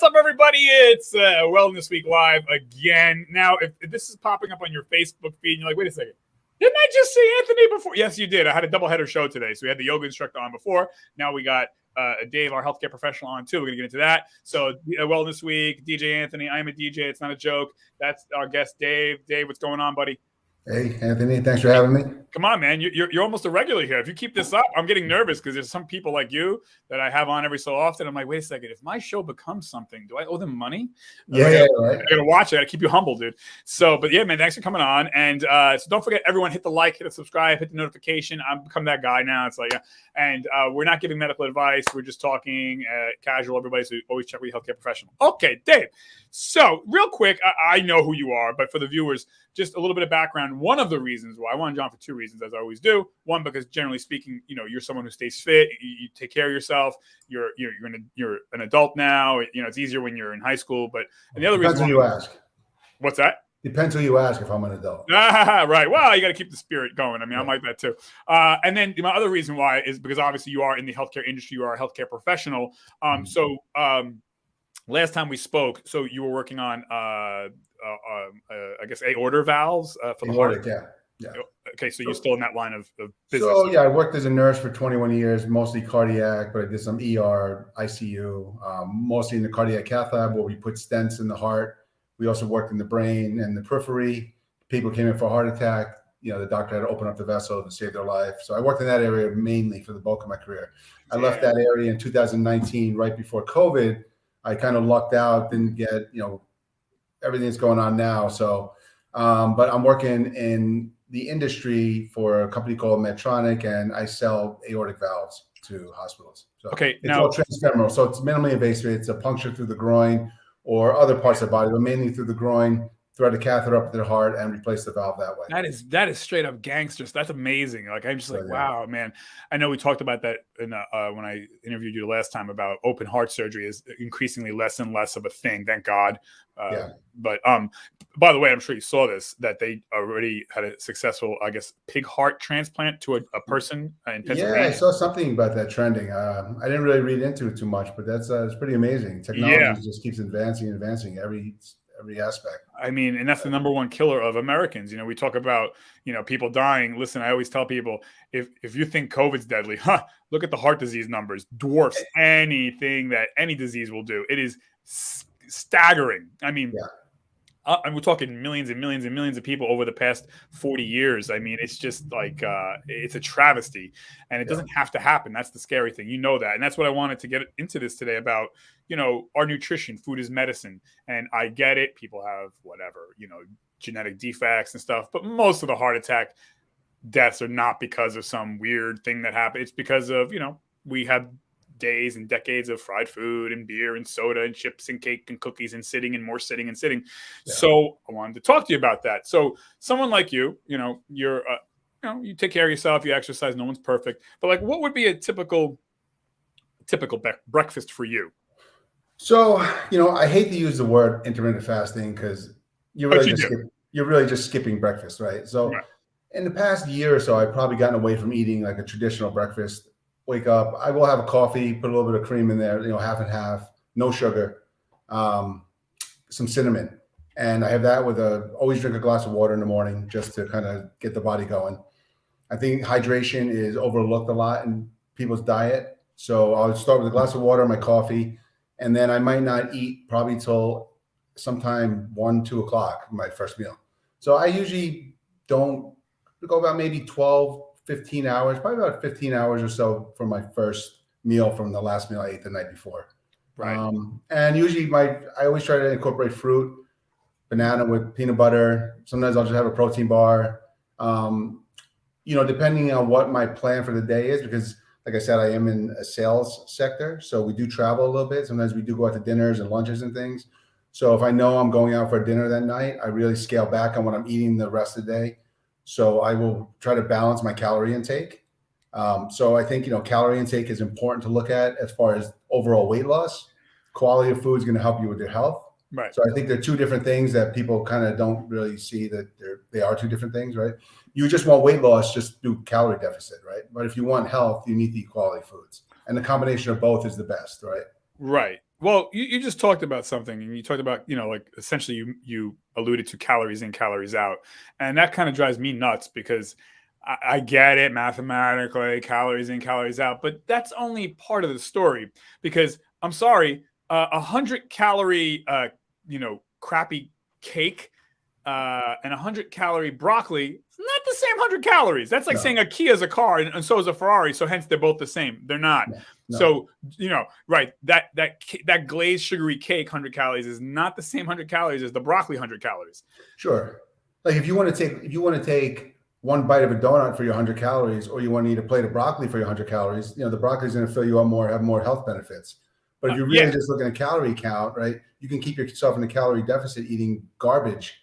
up, everybody? It's Wellness Week Live again. Now, if this is popping up on your Facebook feed, and you're like, wait a second, didn't I just see Anthony before? Yes, you did. I had a doubleheader show today. So we had the yoga instructor on before. Now we got Dave, our healthcare professional, on too. We're going to get into that. So Wellness Week, DJ Anthony. I'm a DJ. It's not a joke. That's our guest, Dave. Dave, what's going on, buddy? Hey, Anthony. Thanks for having me. Come on, man. You're almost a regular here. If you keep this up, I'm getting nervous because there's some people like you that I have on every so often. I'm like, wait a second. If my show becomes something, do I owe them money? Yeah, right. I got to watch it. I got to keep you humble, dude. So, but yeah, man, thanks for coming on. And so don't forget, everyone, hit the like, hit the subscribe, hit the notification. I've become that guy now. It's like, yeah. And we're not giving medical advice. We're just talking casual, everybody. So always check with your healthcare professional. Okay, Dave. So real quick, I know who you are, but for the viewers, just a little bit of background. One of the reasons why I wanted John for two reasons, as I always do. One, because generally speaking, you're someone who stays fit. You take care of yourself. You're an adult now. It's easier when you're in high school. But and the other Depends reason who you ask. What's that? Depends who you ask if I'm an adult. Right. Well, you got to keep the spirit going. I mean, I'm like that too. And then my other reason why is because obviously you are in the healthcare industry. You are a healthcare professional. Last time we spoke, so you were working on, I guess, aorta valves for the heart. Yeah. Okay, so you're still in that line of business. So yeah, I worked as a nurse for 21 years, mostly cardiac, but I did some ER, ICU, mostly in the cardiac cath lab where we put stents in the heart. We also worked in the brain and the periphery. People came in for a heart attack. The doctor had to open up the vessel to save their life. So I worked in that area mainly for the bulk of my career. I left that area in 2019, right before COVID. I kind of lucked out, didn't get, everything that's going on now. So, but I'm working in the industry for a company called Medtronic, and I sell aortic valves to hospitals. So okay, it's all transfemoral. So it's minimally invasive. It's a puncture through the groin or other parts of the body, but mainly through the groin. Thread a catheter up to the heart and replace the valve that way. That is straight up gangsters. That's amazing. Like I'm just like, wow, man. I know we talked about that in when I interviewed you last time about open heart surgery is increasingly less and less of a thing. Thank God. But by the way, I'm sure you saw this that they already had a successful, I guess, pig heart transplant to a person in Pennsylvania. Yeah, I saw something about that trending. I didn't really read into it too much, but that's it's pretty amazing. Technology just keeps advancing every aspect. I mean, and that's the number one killer of Americans. We talk about, people dying. Listen, I always tell people, if you think COVID's deadly, look at the heart disease numbers. Dwarfs anything that any disease will do. It is staggering. I mean, and we're talking millions and millions and millions of people over the past 40 years. I mean, it's just like, it's a travesty and it doesn't have to happen. That's the scary thing. That. And that's what I wanted to get into this today about, our nutrition, food is medicine. And I get it. People have whatever, genetic defects and stuff, but most of the heart attack deaths are not because of some weird thing that happened. It's because of, we have days and decades of fried food and beer and soda and chips and cake and cookies and sitting and more sitting and sitting. Yeah. So I wanted to talk to you about that. So someone like you, you're, you take care of yourself, you exercise, no one's perfect, but like, what would be a typical breakfast for you? So, I hate to use the word intermittent fasting because you're really just skipping breakfast, right? So in the past year or so, I've probably gotten away from eating like a traditional breakfast. Wake up, I will have a coffee, put a little bit of cream in there, half and half, no sugar, some cinnamon. And I have that with always drink a glass of water in the morning just to kind of get the body going. I think hydration is overlooked a lot in people's diet. So I'll start with a glass of water, my coffee, and then I might not eat probably till sometime 1-2 o'clock, my first meal. So I usually don't go about maybe 15 hours, probably about 15 hours or so for my first meal from the last meal I ate the night before. Right. And usually I always try to incorporate fruit, banana with peanut butter. Sometimes I'll just have a protein bar. Depending on what my plan for the day is, because like I said, I am in a sales sector. So we do travel a little bit. Sometimes we do go out to dinners and lunches and things. So if I know I'm going out for dinner that night, I really scale back on what I'm eating the rest of the day. So I will try to balance my calorie intake. So I think, calorie intake is important to look at as far as overall weight loss. Quality of food is going to help you with your health. Right. So I think they're two different things that people kind of don't really see that they are two different things, right? You just want weight loss, just do calorie deficit, right? But if you want health, you need to eat quality foods. And the combination of both is the best, right? Right. Well, you just talked about something, and you talked about, like essentially you alluded to calories in, calories out, and that kind of drives me nuts because I get it mathematically, calories in, calories out, but that's only part of the story. Because I'm sorry, 100 calorie, crappy cake and 100 calorie broccoli, it's not the same 100 calories. That's like saying a Kia is a car and so is a Ferrari. So hence they're both the same. They're not. No. So, right. That glazed sugary cake, 100 calories is not the same 100 calories as the broccoli 100 calories. Sure. Like if you want to take one bite of a donut for your 100 calories, or you want to eat a plate of broccoli for your 100 calories, the broccoli is going to fill you up more, have more health benefits. But if you're really just looking at calorie count, right, you can keep yourself in a calorie deficit eating garbage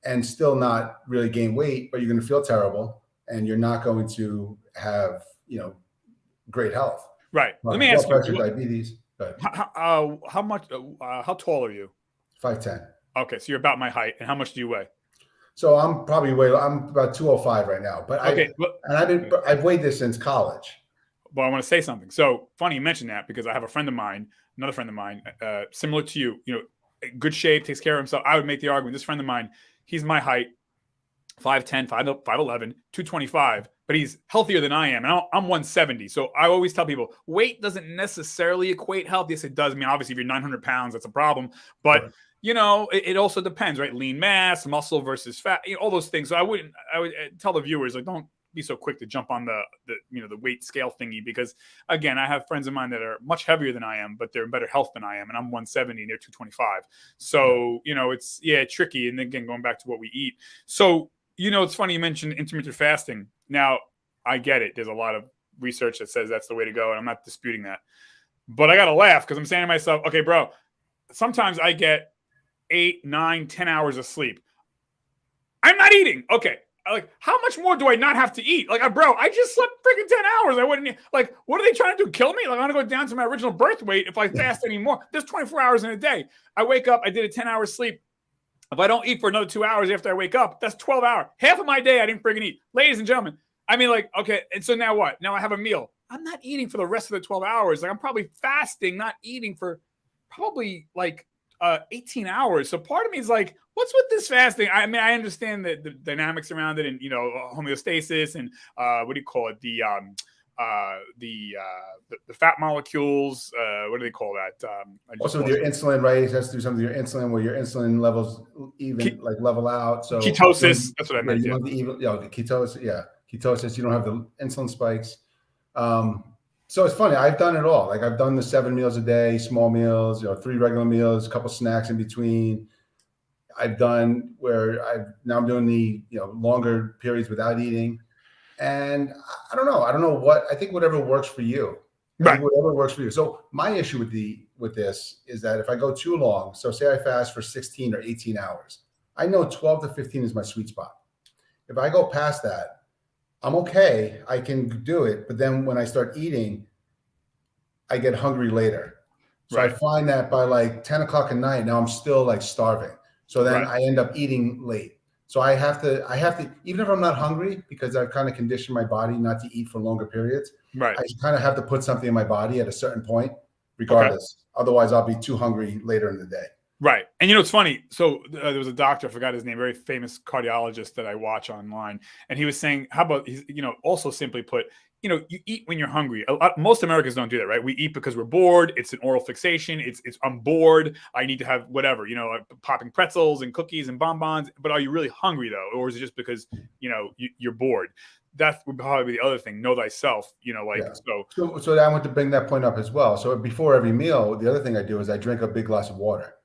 and still not really gain weight, but you're going to feel terrible and you're not going to have, great health. Right. Let me ask you, pressure, diabetes. How much, how tall are you? 5'10". Okay. So you're about my height. And how much do you weigh? So I'm about 205 right now, but I've weighed this since college. Well, I want to say something. So funny you mentioned that, because I have another friend of mine, similar to you, good shape, takes care of himself. I would make the argument, this friend of mine, he's my height, 5'10", 5'11", 225, but he's healthier than I am. And I'm 170. So I always tell people weight doesn't necessarily equate health. Yes, it does. I mean, obviously if you're 900 pounds, that's a problem, but it also depends, right? Lean mass, muscle versus fat, all those things. So I would tell the viewers, like, don't be so quick to jump on the weight scale thingy, because again, I have friends of mine that are much heavier than I am, but they're in better health than I am, and I'm 170 and they're 225. So it's tricky. And again, going back to what we eat. So it's funny you mentioned intermittent fasting. Now I get it. There's a lot of research that says that's the way to go, and I'm not disputing that. But I gotta laugh because I'm saying to myself, okay, bro, sometimes I get 8, 9, 10 hours of sleep. I'm not eating. Okay. Like, how much more do I not have to eat? Like, bro, I just slept freaking 10 hours. I wouldn't, like, what are they trying to do? Kill me? Like, I'm going to go down to my original birth weight if I fast anymore. There's 24 hours in a day. I wake up, I did a 10-hour sleep. If I don't eat for another 2 hours after I wake up, that's 12 hours. Half of my day I didn't freaking eat. Ladies and gentlemen, I mean, like, okay, and so now what? Now I have a meal. I'm not eating for the rest of the 12 hours. Like, I'm probably fasting, not eating for probably like 18 hours. So part of me is like, what's with this fasting? I mean, I understand the dynamics around it, and homeostasis and what do you call it? The fat molecules. What do they call that? Also, your insulin, right? It has to do something with your insulin, where your insulin levels level out. So ketosis. That's what I meant. The ketosis. Yeah, ketosis. You don't have the insulin spikes. So it's funny. I've done it all. Like, I've done the 7 meals a day, small meals, 3 regular meals, a couple snacks in between. I've done now I'm doing the, longer periods without eating. And I don't know. I think whatever works for you. Right. Whatever works for you. So my issue with this is that if I go too long, so say I fast for 16 or 18 hours, I know 12 to 15 is my sweet spot. If I go past that, I'm okay. I can do it. But then when I start eating, I get hungry later. So right. I find that by like 10 o'clock at night, now I'm still like starving. So then I end up eating late. So I have to, even if I'm not hungry, because I've kind of conditioned my body not to eat for longer periods. Right. I kind of have to put something in my body at a certain point, regardless. Okay. Otherwise, I'll be too hungry later in the day. Right. And it's funny. So there was a doctor, I forgot his name, very famous cardiologist that I watch online. And he was saying, how about, also simply put, you eat when you're hungry. Most Americans don't do that, right? We eat because we're bored. It's an oral fixation. It's I'm bored. I need to have whatever, popping pretzels and cookies and bonbons. But are you really hungry though? Or is it just because, you're bored? That would probably be the other thing. Know thyself, So I want to bring that point up as well. So before every meal, the other thing I do is I drink a big glass of water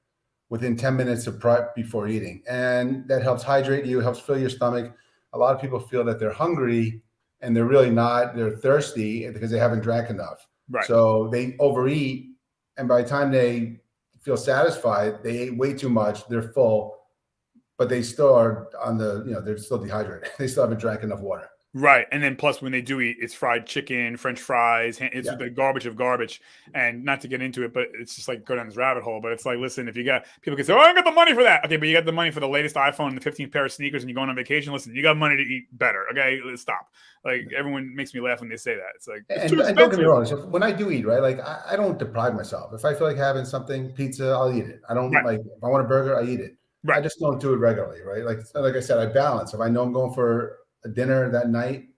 within 10 minutes of before eating. And that helps hydrate you, helps fill your stomach. A lot of people feel that they're hungry and they're really not. They're thirsty because they haven't drank enough. Right. So they overeat. And by the time they feel satisfied, they ate way too much. They're full, but they still are they're still dehydrated. They still haven't drank enough water. Right. And then plus when they do eat, it's fried chicken, French fries. It's Yeah. the garbage of garbage. And not to get into it, but it's just like go down this rabbit hole. But it's like, listen, if you got people can say, oh, I got the money for that. Okay, but you got the money for the latest iPhone and the 15th pair of sneakers and you're going on vacation. Listen, you got money to eat better. Okay, let's stop. Like everyone makes me laugh when they say that. It's like, it's too And don't get me expensive. wrong. So when I do eat, right, like I don't deprive myself. If I feel like having something, pizza, I'll eat it. I don't Right. like if I want a burger, I eat it. I Right. just don't do it regularly, right? Like I said, I balance. If I know I'm going for a dinner that night,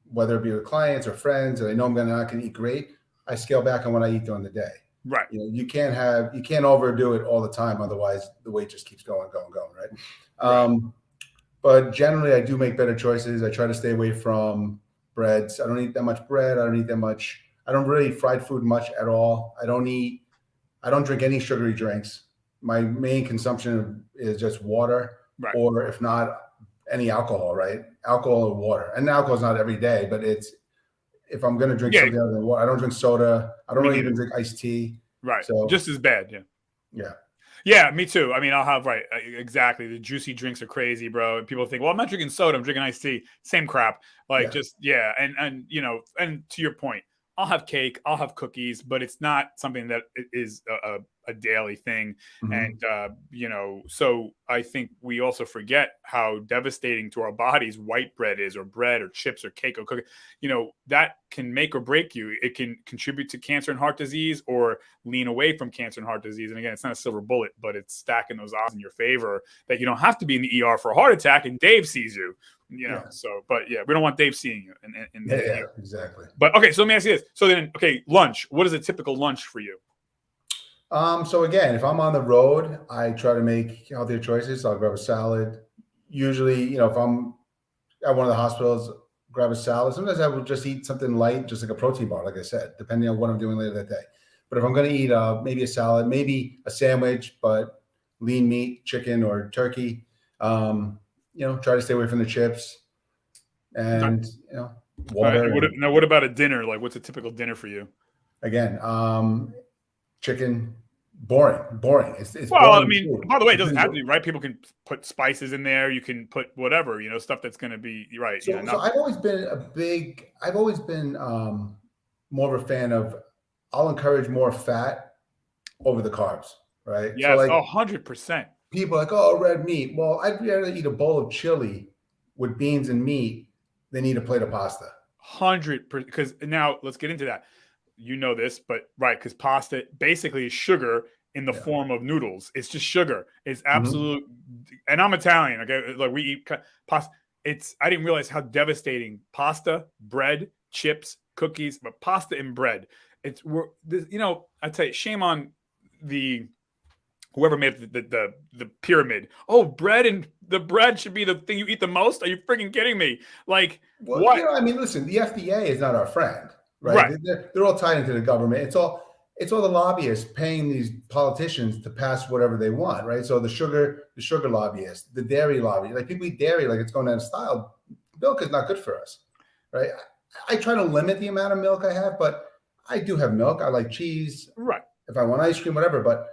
whether it be with clients or friends, and I know I'm not going to eat great, I scale back on what I eat during the day. Right. You know, you can't overdo it all the time, otherwise the weight just keeps going, right? Right. But generally, I do make better choices. I try to stay away from breads. I don't eat that much bread. I don't eat that much. I don't really eat fried food much at all. I don't drink any sugary drinks. My main consumption is just water, Right. or if not, any alcohol, right? Alcohol or water. And alcohol is not every day, but it's if I'm going to drink something other than water. I don't drink soda. I don't really even drink iced tea. Right. So just as bad. Yeah. Yeah. Yeah, me too. I mean, I'll have exactly. The juicy drinks are crazy, bro. And people think, well, I'm not drinking soda, I'm drinking iced tea. Same crap. Like just and you know, and to your point, I'll have cake, I'll have cookies, but it's not something that is a daily thing. Mm-hmm. And you know, so I think we also forget how devastating to our bodies white bread is, or bread, or chips, or cake, or cookie. You know, that can make or break you. It can contribute to cancer and heart disease, or lean away from cancer and heart disease. And again, it's not a silver bullet, but it's stacking those odds in your favor that you don't have to be in the ER for a heart attack and Dave sees you. You know, so, but yeah, we don't want Dave seeing you. Exactly. But okay, so let me ask you this. So then, okay, lunch. What is a typical lunch for you? So again, if I'm on the road, I try to make healthier choices. I'll grab a salad. Usually, you know, if I'm at one of the hospitals, grab a salad. Sometimes I will just eat something light, just like a protein bar, like I said, depending on what I'm doing later that day. But if I'm going to eat maybe a salad, maybe a sandwich, but lean meat, chicken or turkey, you know, try to stay away from the chips and, you know, water. Now, what about a dinner? Like, what's a typical dinner for you? Again, chicken, boring. It's well, boring. I mean, by the way, it doesn't have to be, right? People can put spices in there. You can put whatever, you know, stuff that's going to be right. So, so I've always been more of a fan of, I'll encourage more fat over the carbs, right? Yes, so like 100%. People are like, oh, red meat. Well, I'd rather eat a bowl of chili with beans and meat than eat a plate of pasta. 100%. Because now let's get into that. You know this, but right, because pasta basically is sugar in the form of noodles. It's just sugar. It's absolute. And I'm Italian. Okay, like we eat pasta. I didn't realize how devastating pasta, bread, chips, cookies, but pasta and bread. You know, I tell you, shame on whoever made the pyramid. Oh, the bread should be the thing you eat the most. Are you freaking kidding me? Like, well, what? You know, I mean, listen, the FDA is not our friend, right? They're all tied into the government. It's all the lobbyists paying these politicians to pass whatever they want, right? So the sugar lobbyists, the dairy lobby, like people eat dairy like it's going out of style. Milk is not good for us, right? I try to limit the amount of milk I have, but I do have milk. I like cheese, right? If I want ice cream, whatever, but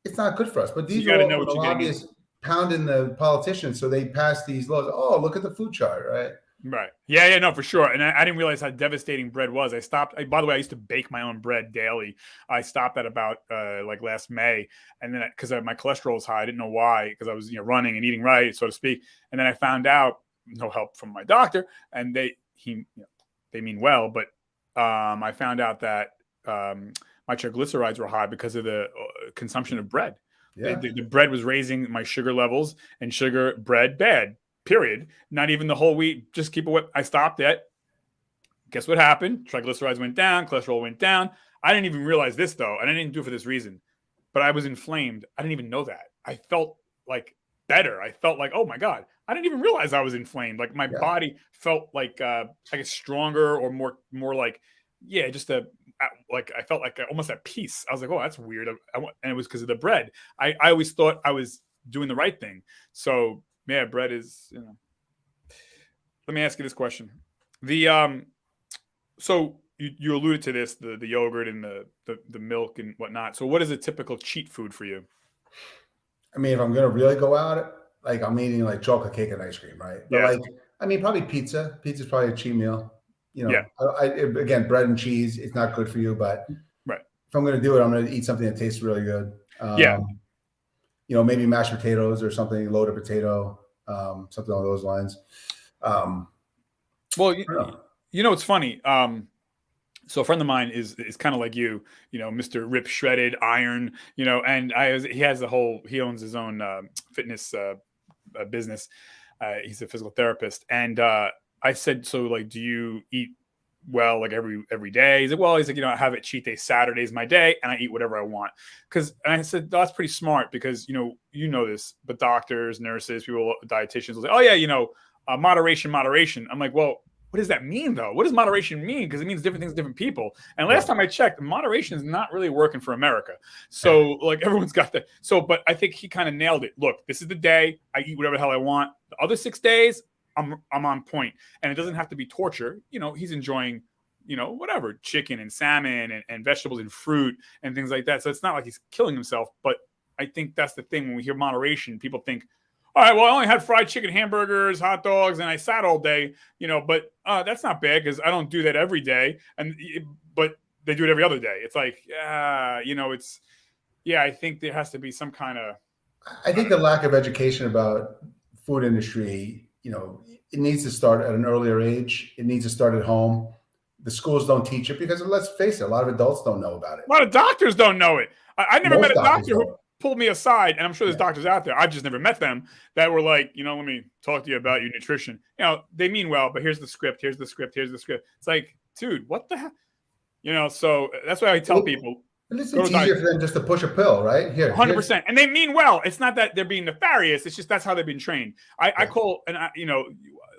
it's not good for us. But these are all the lobbyists pounding the politicians, so they pass these laws. Oh, look at the food chart, right? Right. Yeah, no, for sure. And I didn't realize how devastating bread was. I stopped. By the way, I used to bake my own bread daily. I stopped at about like last May, and then because my cholesterol was high, I didn't know why, because I was running and eating right, so to speak. And then I found out, no help from my doctor, and they mean well, but I found out that my triglycerides were high because of the consumption of bread. Yeah. The bread was raising my sugar levels, and bread, bad. Period. Not even the whole wheat. Just keep it. I stopped it. Guess what happened? Triglycerides went down. Cholesterol went down. I didn't even realize this, though, and I didn't do it for this reason. But I was inflamed. I didn't even know that. I felt like better. I felt like, oh my God, I didn't even realize I was inflamed. Like my body felt like I guess stronger, or more like, just I felt like almost at peace. I was like, oh, that's weird. And it was because of the bread. I always thought I was doing the right thing. So yeah, bread is, Let me ask you this question. So you alluded to this, the yogurt and the milk and whatnot. So what is a typical cheat food for you? I mean, if I'm gonna really go out, like I'm eating like chocolate cake and ice cream, right? But I mean, probably pizza. Pizza's probably a cheat meal. You Yeah. know, again, bread and cheese, it's not good for you, but Right. if I'm going to do it, I'm going to eat something that tastes really good. Yeah. You know, maybe mashed potatoes or something, loaded potato, something along those lines. Well, you know, it's funny. So a friend of mine is kind of like you know, Mr. Rip Shredded Iron, you know, and he owns his own fitness business. He's a physical therapist, and I said, so like, do you eat well like every day? He's like, you know, I have a cheat day. Saturday's my day, and I eat whatever I want. And I said, that's pretty smart because you know this, but doctors, nurses, people, dietitians will say, oh yeah, you know, moderation. I'm like, well, what does that mean though? What does moderation mean? Because it means different things to different people. And last time I checked, moderation is not really working for America. So like everyone's got that. So, but I think he kind of nailed it. Look, this is the day I eat whatever the hell I want. The other 6 days, I'm on point. And it doesn't have to be torture. You know, he's enjoying, you know, whatever, chicken and salmon and vegetables and fruit and things like that. So it's not like he's killing himself. But I think that's the thing. When we hear moderation, people think, all right, well, I only had fried chicken, hamburgers, hot dogs, and I sat all day, you know, but that's not bad because I don't do that every day. But they do it every other day. It's like, you know, I think there has to be some kind of. I think the lack of education about food industry, you know, it needs to start at an earlier age. It needs to start at home. The schools don't teach it because, let's face it, a lot of adults don't know about it. A lot of doctors don't know it. I never met a doctor who pulled me aside, and I'm sure there's doctors out there, I've just never met them, that were like, you know, let me talk to you about your nutrition. You know, they mean well, but here's the script. It's like, dude, what the hell? You know, so that's why I tell people. It's easier for them just to push a pill, right? Here, 100%. And they mean well. It's not that they're being nefarious. It's just that's how they've been trained. I call, and you know,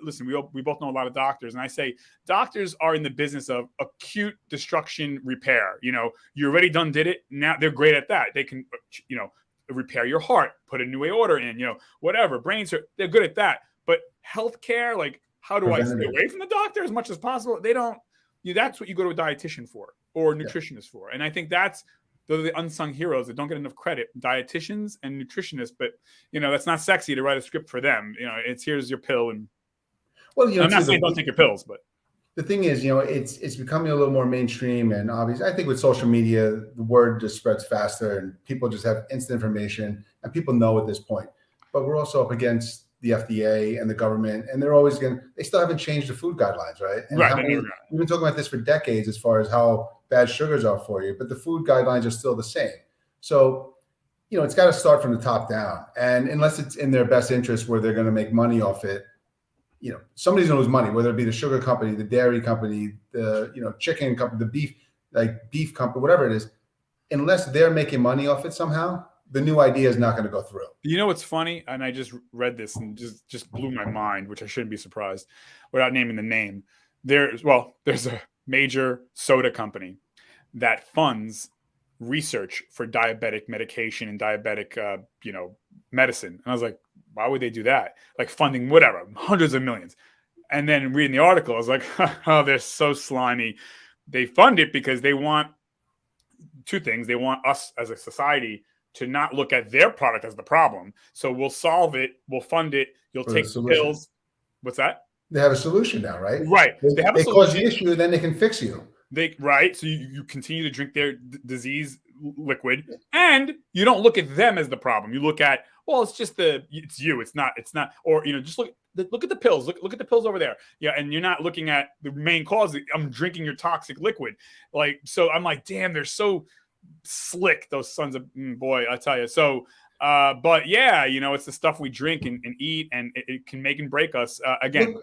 listen, we both know a lot of doctors, and I say doctors are in the business of acute destruction repair. You know, you already did it. Now they're great at that. They can, you know, repair your heart, put a new aorta in, you know, whatever, they're good at that. But healthcare, like, how do I stay away from the doctor as much as possible? They don't. That's what you go to a dietitian for or a nutritionist for. And I think those are the unsung heroes that don't get enough credit, dietitians and nutritionists. But, you know, that's not sexy to write a script for them. You know, it's here's your pill. And well, you know, I'm not saying don't take your pills, but the thing is, you know, it's becoming a little more mainstream, and obviously, I think with social media, the word just spreads faster, and people just have instant information, and people know at this point. But we're also up against the FDA and the government, and they still haven't changed the food guidelines, right? And we've been talking about this for decades as far as how bad sugars are for you, but the food guidelines are still the same. So, you know, it's got to start from the top down, and unless it's in their best interest where they're going to make money off it, you know, somebody's going to lose money, whether it be the sugar company, the dairy company, the, you know, chicken company, the beef company, whatever it is. Unless they're making money off it somehow, the new idea is not going to go through. You know what's funny? And I just read this and just blew my mind, which I shouldn't be surprised without naming the name. There's a major soda company that funds research for diabetic medication and diabetic, you know, medicine. And I was like, why would they do that? Like funding whatever, hundreds of millions. And then reading the article, I was like, oh, they're so slimy. They fund it because they want two things. They want us as a society to not look at their product as the problem. So we'll solve it. We'll fund it. You'll take the pills. What's that? They have a solution now, right? Right. They cause the issue, then they can fix you. Right. So you continue to drink their disease liquid, and you don't look at them as the problem. You look at, well, it's you. It's not. Or, you know, just look at the pills. Look at the pills over there. Yeah, and you're not looking at the main cause. I'm drinking your toxic liquid. Like, so I'm like, damn, they're so slick, those sons of boy, I tell you. So, but yeah, you know, it's the stuff we drink and eat, and it can make and break us. Again,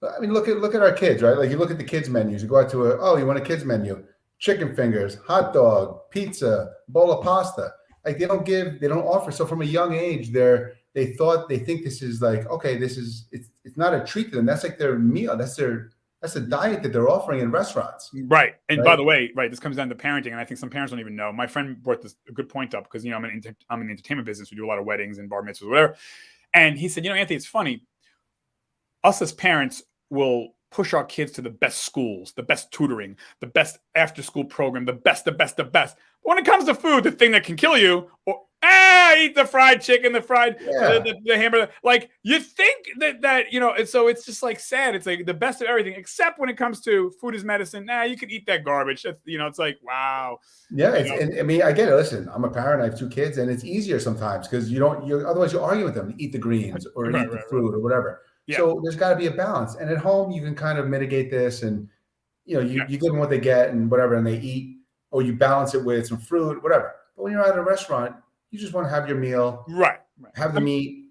I mean, look at our kids, right? Like, you look at the kids menus. You go out to you want a kids menu? Chicken fingers, hot dog, pizza, bowl of pasta. Like, they don't offer. So from a young age, they think this is like, okay, it's not a treat to them. That's like their meal. That's a diet that they're offering in restaurants. Right. And by the way, this comes down to parenting. And I think some parents don't even know. My friend brought a good point up because, you know, I'm in the entertainment business. We do a lot of weddings and bar mitzvahs, whatever. And he said, you know, Anthony, it's funny. Us as parents will push our kids to the best schools, the best tutoring, the best after school program, the best. But when it comes to food, the thing that can kill you, Eat the fried chicken, the hamburger. Like, you think that and so it's just like sad. It's like the best of everything, except when it comes to food is medicine. You can eat that garbage. That's, it's like, wow. Yeah, and I mean, I get it. Listen, I'm a parent. I have 2 kids, and it's easier sometimes because otherwise you argue with them. Eat the greens or eat the fruit or whatever. Yeah. So there's got to be a balance. And at home, you can kind of mitigate this, and you give them what they get and whatever, and they eat, or you balance it with some fruit, whatever. But when you're at a restaurant, you just want to have your meal, have the meat,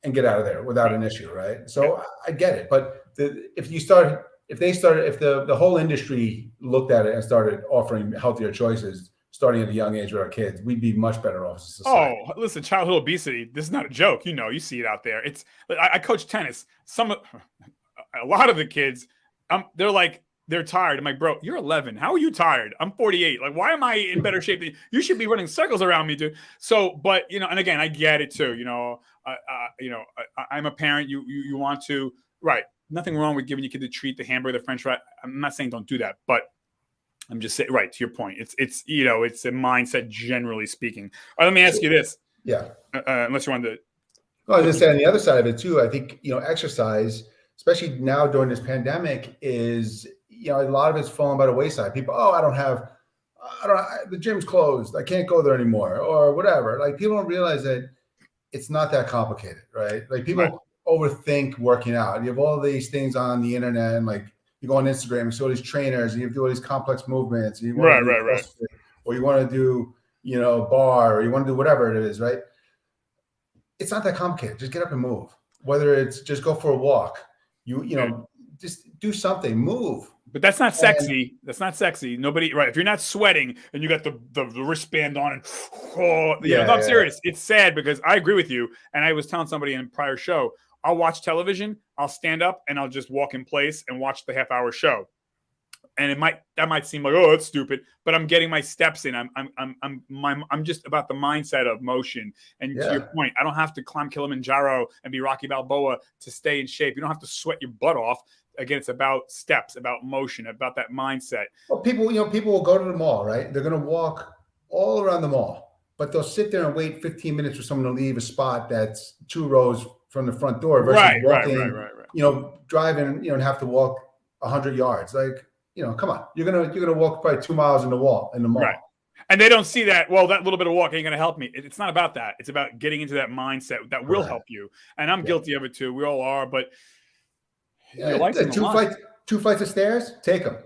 and get out of there without an issue, right? So I get it. But if the whole industry looked at it and started offering healthier choices starting at a young age with our kids, we'd be much better off as a society. Oh, listen, childhood obesity, this is not a joke. You see it out there. I coach tennis. A lot of the kids, they're tired. I'm like, bro, you're 11. How are you tired? I'm 48. Like, why am I in better shape than you? You should be running circles around me, dude. So, but and again, I get it too. I'm a parent. You want to, right? Nothing wrong with giving your kid the treat, the hamburger, the French fry. I'm not saying don't do that, but I'm just saying, right, to your point. It's a mindset, generally speaking. All right, let me ask you this. Yeah. Unless you wanted to. Well, I was just saying, on the other side of it too, I think exercise, especially now during this pandemic, is a lot of it's fallen by the wayside. People, the gym's closed. I can't go there anymore, or whatever. Like, people don't realize that it's not that complicated, right? Like, people overthink working out. You have all these things on the internet, and like, you go on Instagram and see all these trainers, and you do all these complex movements, and you want to do CrossFit, or you want to do bar, or you want to do whatever it is, right? It's not that complicated. Just get up and move. Whether it's just go for a walk, just do something, move. But that's not sexy. That's not sexy. Nobody, right? If you're not sweating and you got the wristband on, and I'm serious. It's sad because I agree with you. And I was telling somebody in a prior show, I'll watch television, I'll stand up, and I'll just walk in place and watch the half-hour show. And that might seem like, oh, it's stupid, but I'm getting my steps in. I'm just about the mindset of motion. And to your point, I don't have to climb Kilimanjaro and be Rocky Balboa to stay in shape. You don't have to sweat your butt off. Again, it's about steps, about motion, about that mindset. Well, people will go to the mall, right? They're going to walk all around the mall, but they'll sit there and wait 15 minutes for someone to leave a spot that's 2 rows from the front door versus walking, driving, and have to walk 100 yards. Like, come on, you're gonna walk probably 2 miles in the mall. Right. And they don't see that. Well, that little bit of walk ain't gonna help me. It's not about that. It's about getting into that mindset that will help you. And I'm guilty of it too. We all are. But two flights of stairs, take them.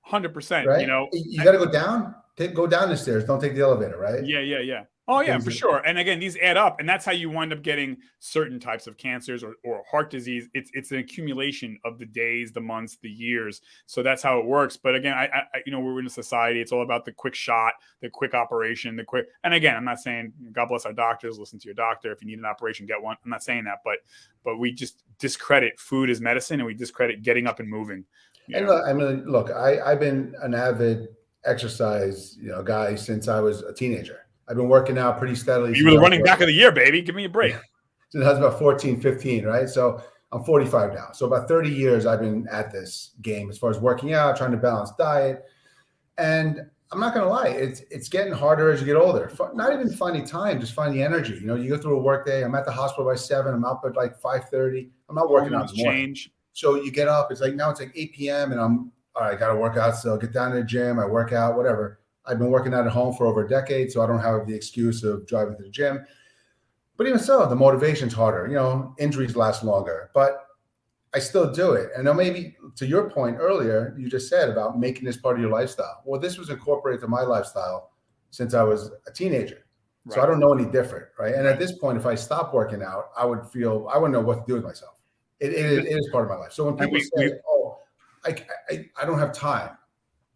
100%. Right? You got to go down. Go down the stairs. Don't take the elevator. Right? Yeah. Oh, yeah, for sure. And again, these add up, and that's how you wind up getting certain types of cancers or heart disease. It's an accumulation of the days, the months, the years. So that's how it works. But again, I we're in a society. It's all about the quick shot, the quick operation, And again, I'm not saying God bless our doctors. Listen to your doctor. If you need an operation, get one. I'm not saying that, but we just discredit food as medicine, and we discredit getting up and moving. Look, I've been an avid exercise guy since I was a teenager. I've been working out pretty steadily. You were the running back of the year, baby. Give me a break. Since I was about 14, 15, right? So I'm 45 now. So about 30 years I've been at this game as far as working out, trying to balance diet. And I'm not going to lie, it's getting harder as you get older. Not even finding time, just finding energy. You go through a work day. I'm at the hospital by 7. I'm up at like 5:30. I'm not working out in the morning. So you get up. It's like 8 p.m. and all right, I got to work out. So get down to the gym. I work out, whatever. I've been working out at home for over a decade, so I don't have the excuse of driving to the gym. But even so, the motivation's harder. Injuries last longer, but I still do it. And now maybe to your point earlier, you just said about making this part of your lifestyle. Well, this was incorporated to my lifestyle since I was a teenager. Right. So I don't know any different, right? And at this point, if I stop working out, I wouldn't know what to do with myself. It is part of my life. So when people say, I don't have time.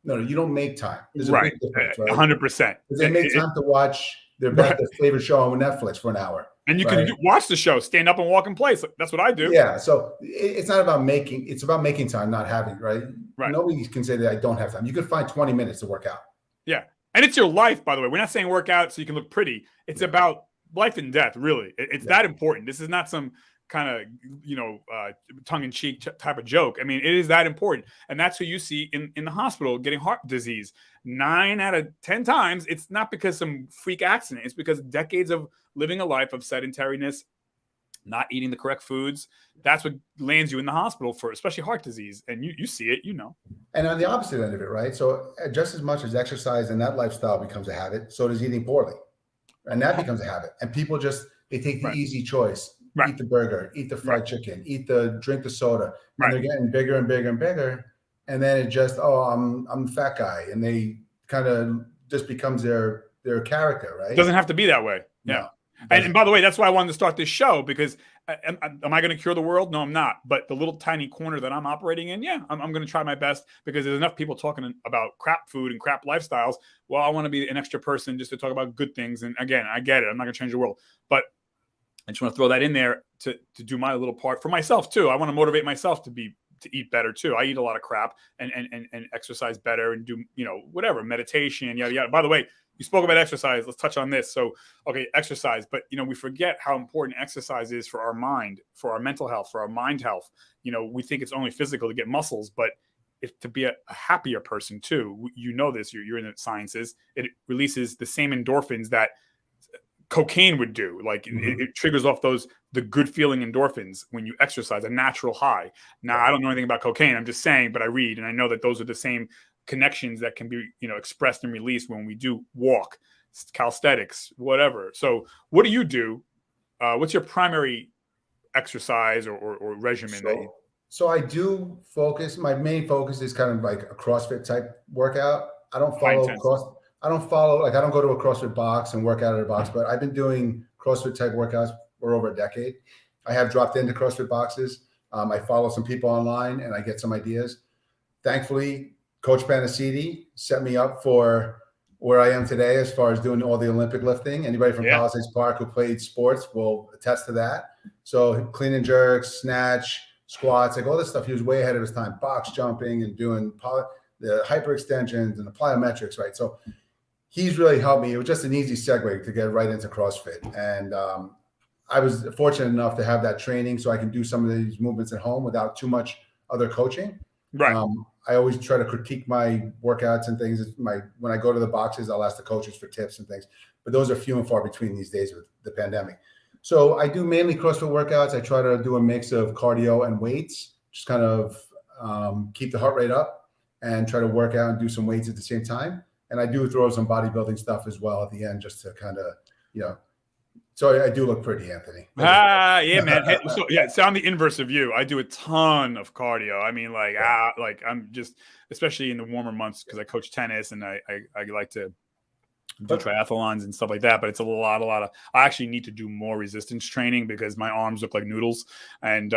No, you don't make time. There's a big difference, right? 100%. Because they make time to watch their favorite show on Netflix for an hour. And you can watch the show, stand up and walk in place. That's what I do. Yeah. So it's not about it's about making time, not having, right? Nobody can say that I don't have time. You could find 20 minutes to work out. Yeah. And it's your life, by the way. We're not saying work out so you can look pretty. It's about life and death, really. It's that important. This is not some kind of, tongue-in-cheek type of joke. I mean, it is that important. And that's who you see in the hospital getting heart disease. 9 out of 10 times, it's not because some freak accident. It's because decades of living a life of sedentariness, not eating the correct foods. That's what lands you in the hospital for, especially heart disease. And you see it, And on the opposite end of it, right? So just as much as exercise and that lifestyle becomes a habit, so does eating poorly. And that becomes a habit. And people they take the easy choice. Right. Eat the burger, eat the fried chicken, drink the soda. And they're getting bigger and bigger and bigger. And then it just, I'm the fat guy. And they kind of just becomes their character, right? It doesn't have to be that way. Yeah. No. And by the way, that's why I wanted to start this show, because am I going to cure the world? No, I'm not. But the little tiny corner that I'm operating in, I'm going to try my best, because there's enough people talking about crap food and crap lifestyles. Well, I want to be an extra person just to talk about good things. And again, I get it. I'm not going to change the world. But I just want to throw that in there to do my little part for myself too. I want to motivate myself to eat better too. I eat a lot of crap and exercise better and do, whatever, meditation, yada, yada. By the way, you spoke about exercise. Let's touch on this. So, okay, exercise, but we forget how important exercise is for our mind, for our mental health, for our mind health. We think it's only physical to get muscles, but to be a happier person too. This, you're in the sciences. It releases the same endorphins that cocaine would do. Like it triggers off the good feeling endorphins when you exercise, a natural high. Now, I don't know anything about cocaine. I'm just saying, but I read and I know that those are the same connections that can be, expressed and released when we do walk, calisthenics, whatever. So what do you do? What's your primary exercise or regimen? So I do focus. My main focus is kind of like a CrossFit type workout. I don't follow I don't go to a CrossFit box and work out at a box, but I've been doing CrossFit type workouts for over a decade. I have dropped into CrossFit boxes. I follow some people online and I get some ideas. Thankfully, Coach Panacidi set me up for where I am today as far as doing all the Olympic lifting. Anybody from Palisades Park who played sports will attest to that. So clean and jerks, snatch, squats, like all this stuff. He was way ahead of his time, box jumping and doing the hyperextensions and the plyometrics, right? So he's really helped me. It was just an easy segue to get right into CrossFit. And I was fortunate enough to have that training so I can do some of these movements at home without too much other coaching. Right. I always try to critique my workouts and things. When I go to the boxes, I'll ask the coaches for tips and things, but those are few and far between these days with the pandemic. So I do mainly CrossFit workouts. I try to do a mix of cardio and weights, just kind of keep the heart rate up and try to work out and do some weights at the same time. And I do throw some bodybuilding stuff as well at the end, just to kind of, so I do look pretty, Anthony. Yeah, man. So I'm the inverse of you. I do a ton of cardio. I mean, I'm just, especially in the warmer months, because I coach tennis and I like to do triathlons and stuff like that. But it's a lot of. I actually need to do more resistance training because my arms look like noodles. And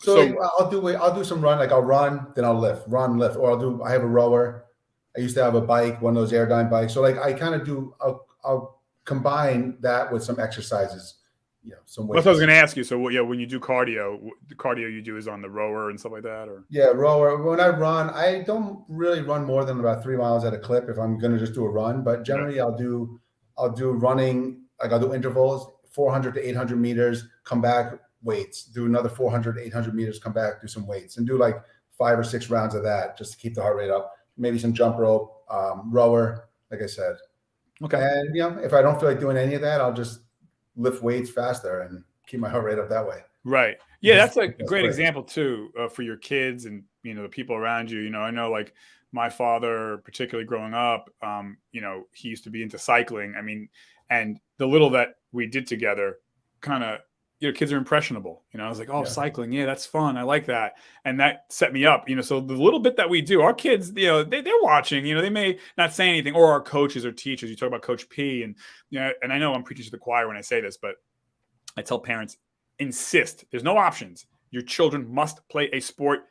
So I'll do some run, like I'll run, then I'll lift, or I have a rower. I used to have a bike, one of those Airdyne bikes. So like I kind of do, I'll combine that with some exercises, some weights. That's what I was going to ask you. So when you do cardio, the cardio you do is on the rower and stuff like that, or? Yeah, rower. When I run, I don't really run more than about 3 miles at a clip if I'm going to just do a run. But generally, I'll do running. Like I'll do intervals, 400 to 800 meters, come back, weights, do another 400 to 800 meters, come back, do some weights, and do like 5 or 6 rounds of that just to keep the heart rate up. Maybe some jump rope, rower, like I said. Okay. And if I don't feel like doing any of that, I'll just lift weights faster and keep my heart rate up that way. Right. Yeah, that's a great example too for your kids and the people around you. I know like my father, particularly growing up, he used to be into cycling. I mean, and the little that we did together, kind of, kids are impressionable. I was like, cycling, yeah, that's fun. I like that, and that set me up. So the little bit that we do, our kids, they're watching. They may not say anything, or our coaches or teachers. You talk about Coach P, and and I know I'm preaching to the choir when I say this, but I tell parents, insist. There's no options. Your children must play a sport,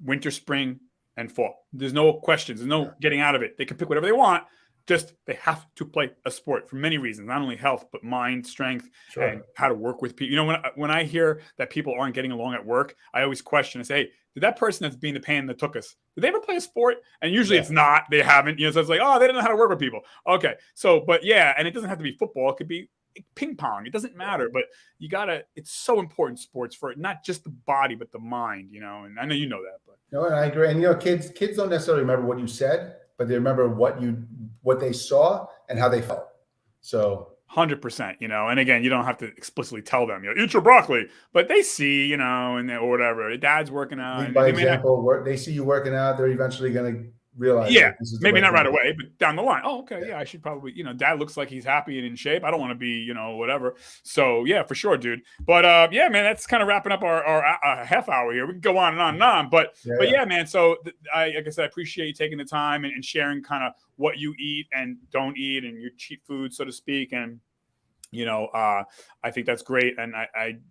winter, spring, and fall. There's no questions. There's no getting out of it. They can pick whatever they want. Just they have to play a sport for many reasons, not only health, but mind, strength, and how to work with people. When I hear that people aren't getting along at work, I always question and say, hey, did that person that's being the pain that took us, did they ever play a sport? And usually it's not. They haven't. So it's like, oh, they don't know how to work with people. Okay. So, but yeah, and it doesn't have to be football. It could be ping pong. It doesn't matter, but you gotta. It's so important, sports, for not just the body but the mind. And I know you know that, but no, and I agree. And kids don't necessarily remember what you said, but they remember what they saw and how they felt. So 100%, and again, you don't have to explicitly tell them, eat your broccoli, but they see, or whatever. Dad's working out. Lead by example. They see you working out, they're eventually going to realize. Yeah, maybe not right away, but down the line. Oh, okay, yeah, I should probably, Dad looks like he's happy and in shape. I don't want to be, whatever. So yeah, for sure, dude. But yeah, man, that's kind of wrapping up our half hour here. We can go on and on and on, but yeah, man. So like I said, I appreciate you taking the time and sharing kind of what you eat and don't eat and your cheat food, so to speak. And I think that's great. And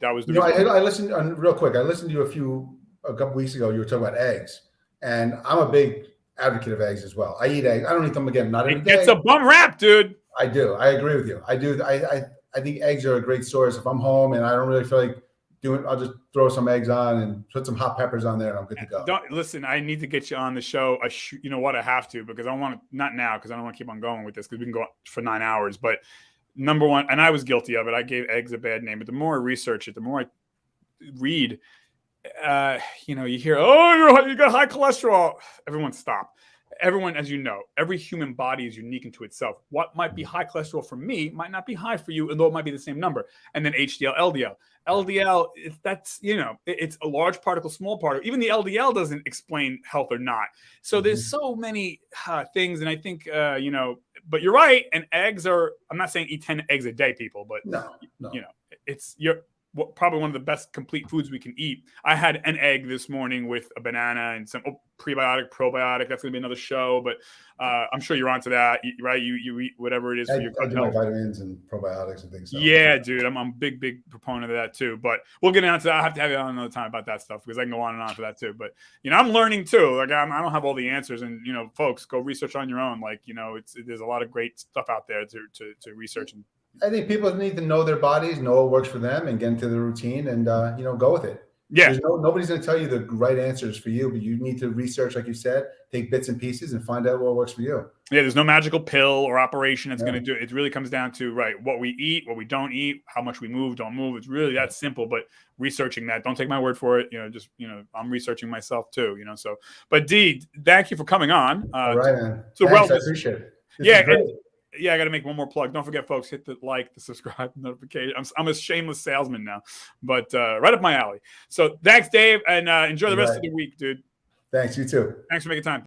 that was the I listened real quick. I listened to you a couple weeks ago. You were talking about eggs, and I'm a big advocate of eggs as well. I eat eggs. I don't eat them not every day. It's a bum rap, dude. I do. I agree with you. I do. I think eggs are a great source. If I'm home and I don't really feel like I'll just throw some eggs on and put some hot peppers on there and I'm good to go. Listen, I need to get you on the show. You know what? I have to, because I want to, not now, because I don't want to keep on going with this, because we can go for 9 hours. But number one, and I was guilty of it. I gave eggs a bad name, but the more I research it, the more I read, you hear, oh, you got high cholesterol. Everyone stop. Everyone, as you know, every human body is unique into itself. What might be high cholesterol for me might not be high for you, although it might be the same number. And then HDL, LDL. LDL, that's, it's a large particle, small particle. Even the LDL doesn't explain health or not. So there's so many things. And I think, but you're right. And eggs are, I'm not saying eat 10 eggs a day, people, but, no. probably one of the best complete foods we can eat. I had an egg this morning with a banana and some prebiotic, probiotic. That's going to be another show, but I'm sure you're onto that, right? You eat whatever it is for your gut health. My vitamins and probiotics and things. Yeah, dude, I'm a big proponent of that too. But we'll get into that. I'll have to have you on another time about that stuff, because I can go on and on for that too. But I'm learning too. Like I don't have all the answers, and folks, go research on your own. Like there's a lot of great stuff out there to research. And I think people need to know their bodies, know what works for them, and get into the routine and, go with it. Yeah. Nobody's going to tell you the right answers for you, but you need to research, like you said, take bits and pieces and find out what works for you. Yeah. There's no magical pill or operation that's going to do it. It really comes down to, what we eat, what we don't eat, how much we move, don't move. It's really that simple, but researching that, don't take my word for it. I'm researching myself too, so, but D, thank you for coming on. All right, man. So Thanks, I appreciate it. Yeah, I got to make one more plug. Don't forget, folks, hit the like, the subscribe, notification. I'm a shameless salesman now, but right up my alley. So thanks, Dave, and enjoy the rest of the week, dude. Thanks, you too. Thanks for making time.